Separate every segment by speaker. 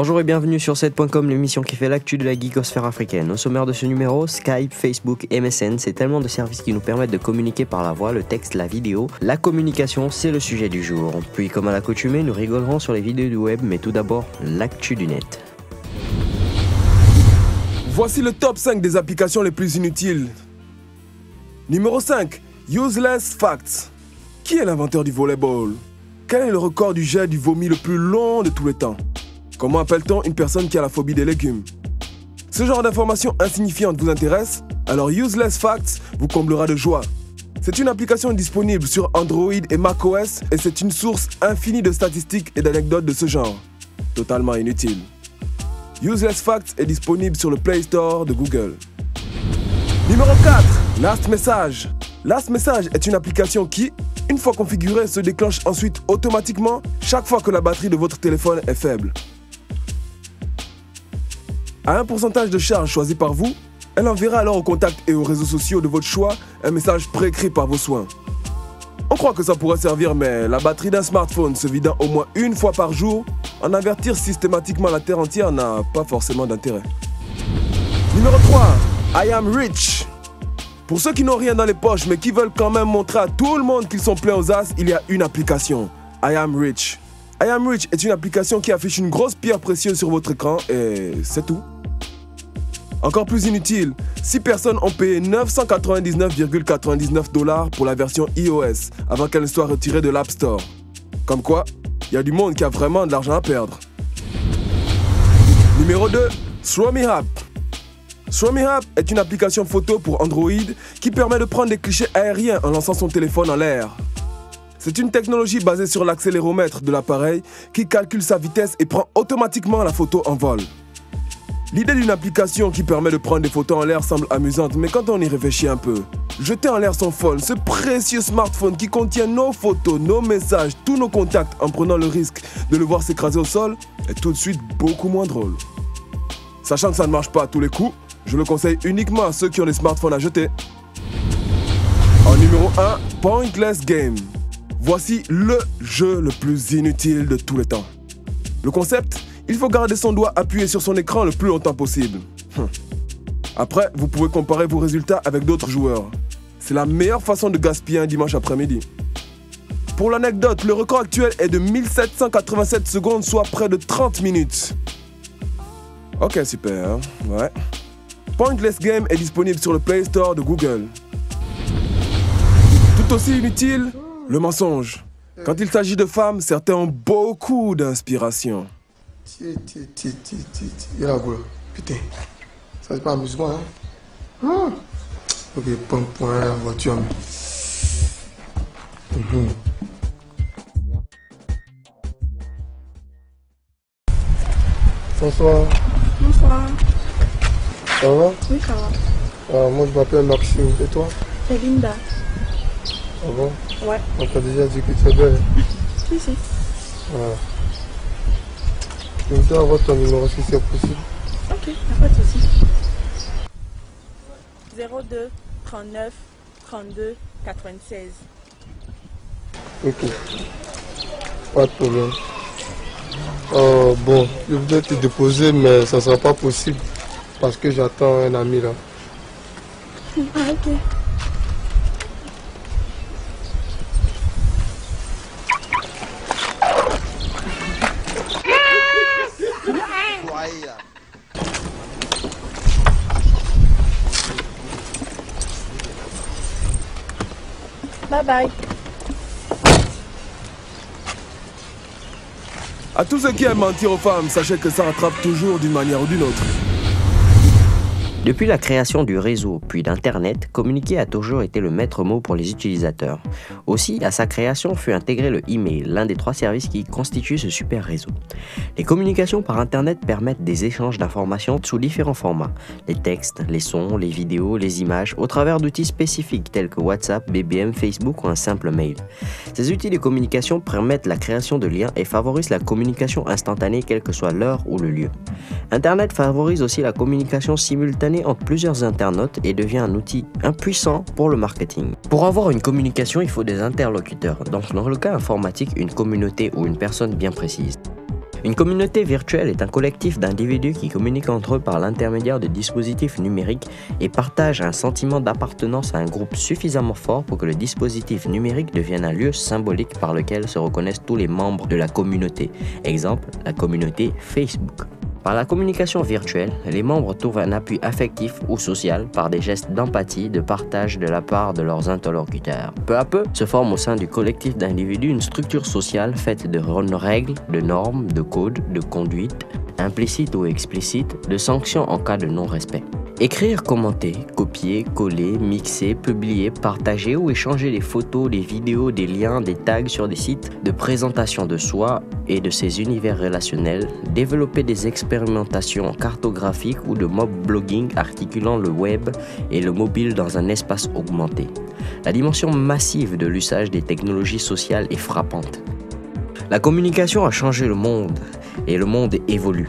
Speaker 1: Bonjour et bienvenue sur 7.com, l'émission qui fait l'actu de la geekosphère africaine. Au sommaire de ce numéro, Skype, Facebook, MSN, c'est tellement de services qui nous permettent de communiquer par la voix, le texte, la vidéo. La communication, c'est le sujet du jour. Puis comme à l'accoutumée, nous rigolerons sur les vidéos du web, mais tout d'abord, l'actu du net.
Speaker 2: Voici le top 5 des applications les plus inutiles. Numéro 5, Useless Facts. Qui est l'inventeur du volleyball? Quel est le record du jet du vomi le plus long de tous les temps? Comment appelle-t-on une personne qui a la phobie des légumes? Ce genre d'informations insignifiantes vous intéresse? Alors Useless Facts vous comblera de joie. C'est une application disponible sur Android et macOS et c'est une source infinie de statistiques et d'anecdotes de ce genre. Totalement inutile. Useless Facts est disponible sur le Play Store de Google. Numéro 4, Last Message. Last Message est une application qui, une fois configurée, se déclenche ensuite automatiquement chaque fois que la batterie de votre téléphone est faible. À un pourcentage de charge choisi par vous, elle enverra alors aux contacts et aux réseaux sociaux de votre choix un message préécrit par vos soins. On croit que ça pourrait servir, mais la batterie d'un smartphone se vidant au moins une fois par jour, en avertir systématiquement la terre entière n'a pas forcément d'intérêt. Numéro 3, I am rich. Pour ceux qui n'ont rien dans les poches mais qui veulent quand même montrer à tout le monde qu'ils sont pleins aux as, il y a une application, I am rich. I am rich est une application qui affiche une grosse pierre précieuse sur votre écran et c'est tout. Encore plus inutile, 6 personnes ont payé 999,99 $ pour la version iOS avant qu'elle ne soit retirée de l'App Store. Comme quoi, il y a du monde qui a vraiment de l'argent à perdre. Numéro 2, Throw Me Up. Throw Me Up est une application photo pour Android qui permet de prendre des clichés aériens en lançant son téléphone en l'air. C'est une technologie basée sur l'accéléromètre de l'appareil qui calcule sa vitesse et prend automatiquement la photo en vol. L'idée d'une application qui permet de prendre des photos en l'air semble amusante, mais quand on y réfléchit un peu, jeter en l'air son phone, ce précieux smartphone qui contient nos photos, nos messages, tous nos contacts en prenant le risque de le voir s'écraser au sol, est tout de suite beaucoup moins drôle. Sachant que ça ne marche pas à tous les coups, je le conseille uniquement à ceux qui ont des smartphones à jeter. En numéro 1, Pointless Game. Voici le jeu le plus inutile de tous les temps. Le concept, il faut garder son doigt appuyé sur son écran le plus longtemps possible. Après, vous pouvez comparer vos résultats avec d'autres joueurs. C'est la meilleure façon de gaspiller un dimanche après-midi. Pour l'anecdote, le record actuel est de 1787 secondes, soit près de 30 minutes. Ok, super, hein? Ouais. Pointless Game est disponible sur le Play Store de Google. Tout aussi inutile, le mensonge. Quand il s'agit de femmes, certains ont beaucoup d'inspiration.
Speaker 3: Putain, ça c'est pas amusement, hein? Ok, point la voiture. Bonsoir.
Speaker 4: Bonsoir.
Speaker 3: Ça va?
Speaker 4: Oui, ça va.
Speaker 3: Moi je m'appelle Maxime, et toi?
Speaker 4: C'est Linda.
Speaker 3: Ah bon?
Speaker 4: Ouais.
Speaker 3: On t'a déjà dit que tu es belle?
Speaker 4: Si, si.
Speaker 3: Voilà. Je dois avoir ton numéro si c'est possible.
Speaker 4: Ok, y'a pas de souci. 02 39 32 96.
Speaker 3: Ok. Pas de problème. Bon, je voudrais te déposer, mais ça sera pas possible parce que j'attends un ami là.
Speaker 4: Ah, ok. Bye bye.
Speaker 2: À tous ceux qui aiment mentir aux femmes, sachez que ça rattrape toujours d'une manière ou d'une autre.
Speaker 1: Depuis la création du réseau puis d'Internet, communiquer a toujours été le maître mot pour les utilisateurs. Aussi, à sa création fut intégré le email, l'un des 3 services qui constituent ce super réseau. Les communications par Internet permettent des échanges d'informations sous différents formats, les textes, les sons, les vidéos, les images, au travers d'outils spécifiques tels que WhatsApp, BBM, Facebook ou un simple mail. Ces outils de communication permettent la création de liens et favorisent la communication instantanée quelle que soit l'heure ou le lieu. Internet favorise aussi la communication simultanée entre plusieurs internautes et devient un outil impuissant pour le marketing. Pour avoir une communication, il faut des interlocuteurs, donc dans le cas informatique, une communauté ou une personne bien précise. Une communauté virtuelle est un collectif d'individus qui communiquent entre eux par l'intermédiaire de dispositifs numériques et partagent un sentiment d'appartenance à un groupe suffisamment fort pour que le dispositif numérique devienne un lieu symbolique par lequel se reconnaissent tous les membres de la communauté. Exemple, la communauté Facebook. Par la communication virtuelle, les membres trouvent un appui affectif ou social par des gestes d'empathie, de partage de la part de leurs interlocuteurs. Peu à peu, se forme au sein du collectif d'individus une structure sociale faite de règles, de normes, de codes, de conduite, implicites ou explicites, de sanctions en cas de non-respect. Écrire, commenter, copier, coller, mixer, publier, partager ou échanger des photos, des vidéos, des liens, des tags sur des sites de présentation de soi et de ses univers relationnels, développer des expérimentations cartographiques ou de mob blogging articulant le web et le mobile dans un espace augmenté. La dimension massive de l'usage des technologies sociales est frappante. La communication a changé le monde et le monde évolue.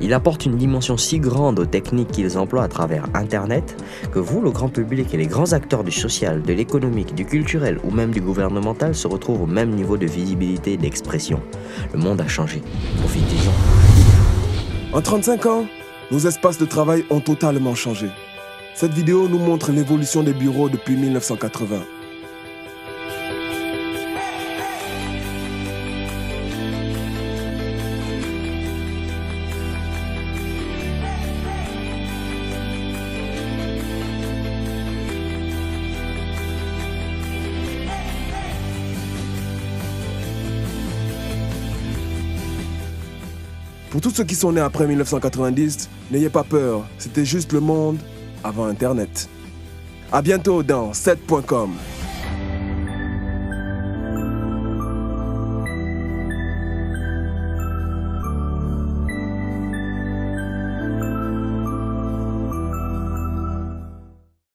Speaker 1: Il apporte une dimension si grande aux techniques qu'ils emploient à travers Internet que vous, le grand public et les grands acteurs du social, de l'économique, du culturel ou même du gouvernemental se retrouvent au même niveau de visibilité et d'expression. Le monde a changé. Profitez-en.
Speaker 2: En 35 ans, nos espaces de travail ont totalement changé. Cette vidéo nous montre l'évolution des bureaux depuis 1980. Pour tous ceux qui sont nés après 1990, n'ayez pas peur, c'était juste le monde avant Internet. A bientôt dans 7.com.